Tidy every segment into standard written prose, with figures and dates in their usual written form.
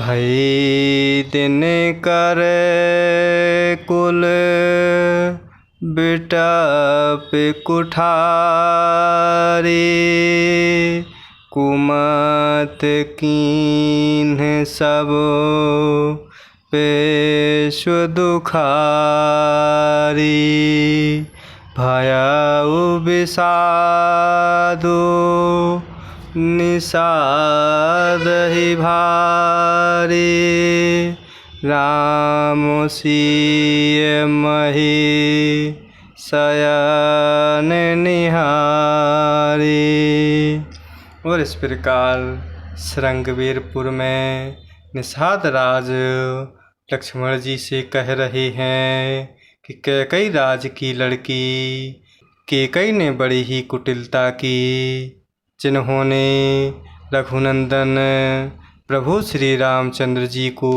भई दिन कर कुल बिटप कुठारी। कुमत कीन्ह सब पेश दुखारी। भयउ विषादु निषाद ही भारी। राम सिय मही शयन निहारी। और इस प्रकार श्रृंगवीरपुर में निषाद राज लक्ष्मण जी से कह रहे हैं कि कैकई राज की लड़की कैकई ने बड़ी ही कुटिलता की, जिन्होंने रघुनंदन प्रभु श्री रामचंद्र जी को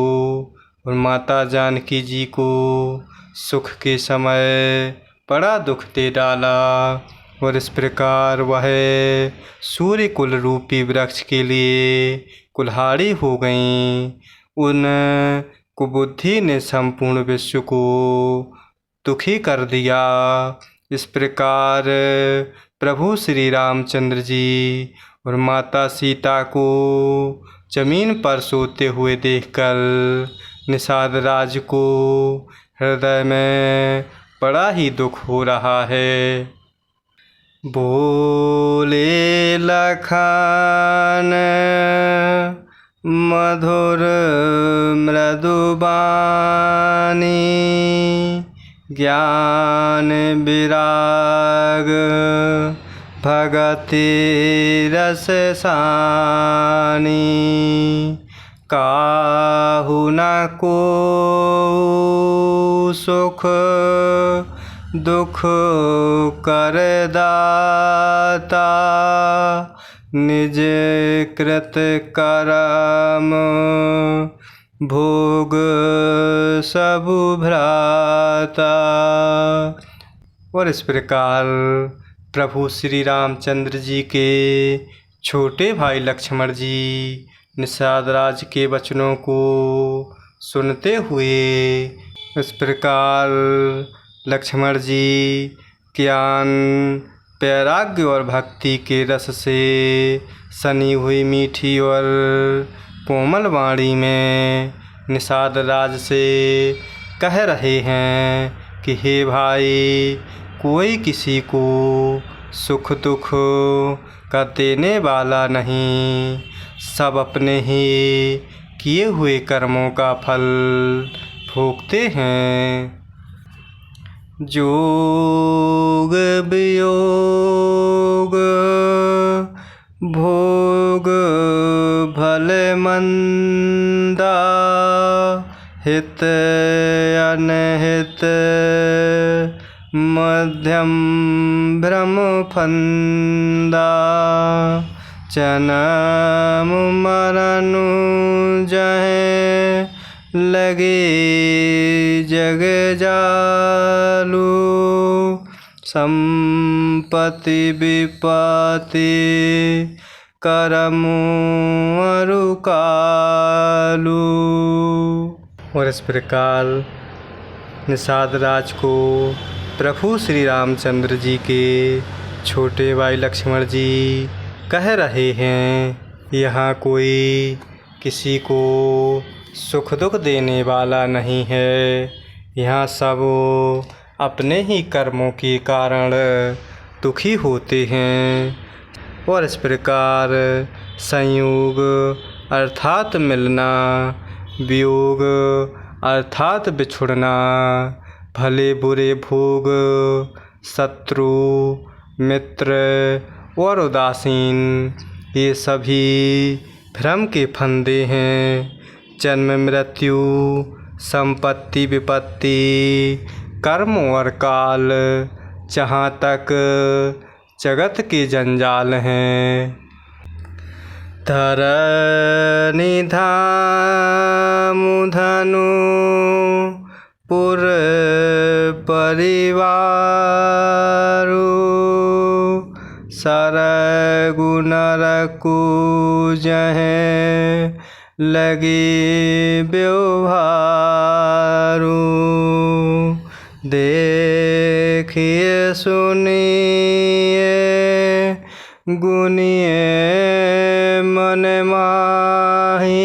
और माता जानकी जी को सुख के समय बड़ा दुख दे डाला। और इस प्रकार वह सूर्य कुल रूपी वृक्ष के लिए कुल्हाड़ी हो गईं। उन कुबुद्धि ने संपूर्ण विश्व को दुखी कर दिया। इस प्रकार प्रभु श्री रामचंद्र जी और माता सीता को जमीन पर सोते हुए देखकर निषाद राज को हृदय में बड़ा ही दुख हो रहा है। बोले लखन मधुर मृदुबानी। ज्ञान विराग भगति रस सानी। काहू न को सुख दुख कर दाता। निज कृत करम भोग सब भ्राता। और इस प्रकार प्रभु श्री रामचंद्र जी के छोटे भाई लक्ष्मण जी निषाद राज के वचनों को सुनते हुए इस प्रकार लक्ष्मण जी ज्ञान वैराग्य और भक्ति के रस से सनी हुई मीठी और कोमल वाणी में निषाद राज से कह रहे हैं कि हे भाई, कोई किसी को सुख दुख का देने वाला नहीं। सब अपने ही किए हुए कर्मों का फल भोगते हैं। जोग वियोग भोग भले मंदा। हित अनहित मध्यम भ्रम फंदा। जन्म मरण जहे लगे जग जालू। संपत्ति विपत्ति करम अरु कालू। और इस प्रकार निषाद राज को प्रभु श्री रामचंद्र जी के छोटे भाई लक्ष्मण जी कह रहे हैं, यहाँ कोई किसी को सुख दुख देने वाला नहीं है। यहाँ सब अपने ही कर्मों के कारण दुखी होते हैं। और इस प्रकार संयोग अर्थात मिलना, वियोग अर्थात बिछुड़ना, भले बुरे भोग, शत्रु मित्र और उदासीन, ये सभी भ्रम के फंदे हैं। जन्म मृत्यु, संपत्ति विपत्ति, कर्म और काल, जहाँ तक जगत के जंजाल हैं। धरनी धामु धनु पुर परिवारु। सरगु नरकु जहें लगे व्यवहारू। देखिए सुनिए गुनिए मन माही।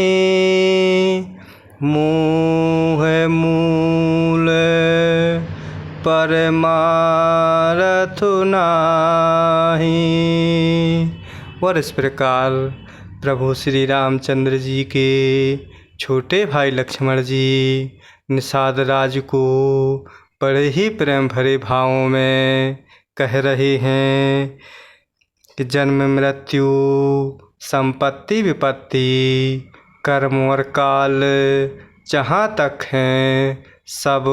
मोह मूल परमारथ नाही। और इस प्रकार प्रभु श्री रामचंद्र जी के छोटे भाई लक्ष्मण जी निषाद राज को बड़े ही प्रेम भरे भावों में कह रहे हैं कि जन्म मृत्यु संपत्ति विपत्ति कर्म और काल जहाँ तक हैं सब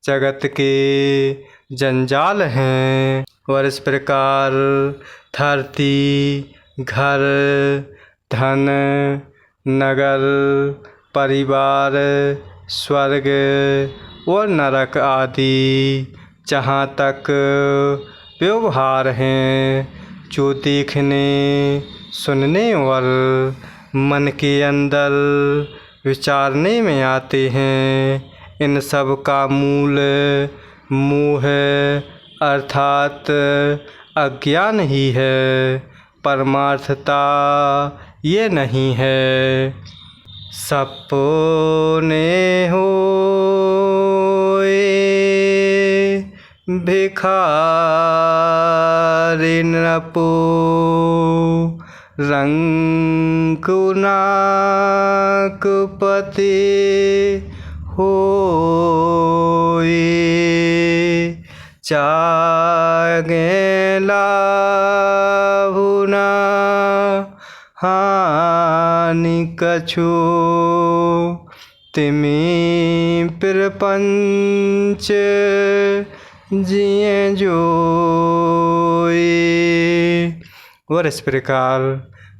जगत के जंजाल हैं। और इस प्रकार धरती घर धन नगर परिवार स्वर्ग और नरक आदि जहाँ तक व्यवहार हैं जो देखने सुनने और मन के अंदर विचारने में आते हैं, इन सब का मूल मोह अर्थात अज्ञान ही है, परमार्थता ये नहीं है। सपने होए भिखारी नृपो रंकुनाक पति होए। जागे लाभु न हानि कछु तिमी प्रपंच जिए जोई। और इस प्रकार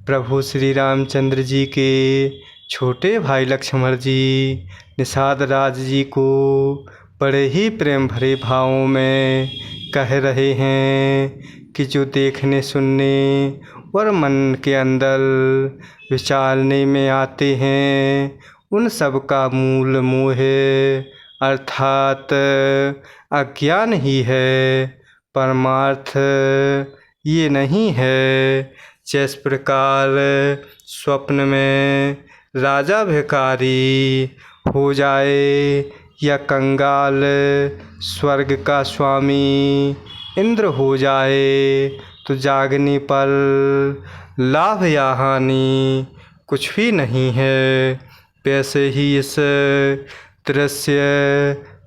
प्रभु श्री रामचंद्र जी के छोटे भाई लक्ष्मण जी निषाद राज जी को बड़े ही प्रेम भरे भावों में कह रहे हैं कि जो देखने सुनने और मन के अंदर विचारने में आते हैं उन सब का मूल मोह अर्थात अज्ञान ही है, परमार्थ ये नहीं है। जिस प्रकार स्वप्न में राजा भिखारी हो जाए या कंगाल स्वर्ग का स्वामी इंद्र हो जाए तो जागने पर लाभ या हानि कुछ भी नहीं है, वैसे ही इस दृश्य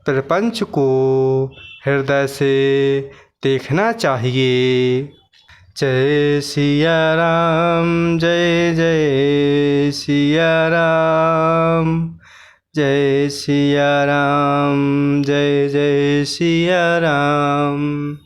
प्रपंच को हृदय से देखना चाहिए। जय सिया राम जय जय सिया राम, जय सिया राम जय जय सिया राम।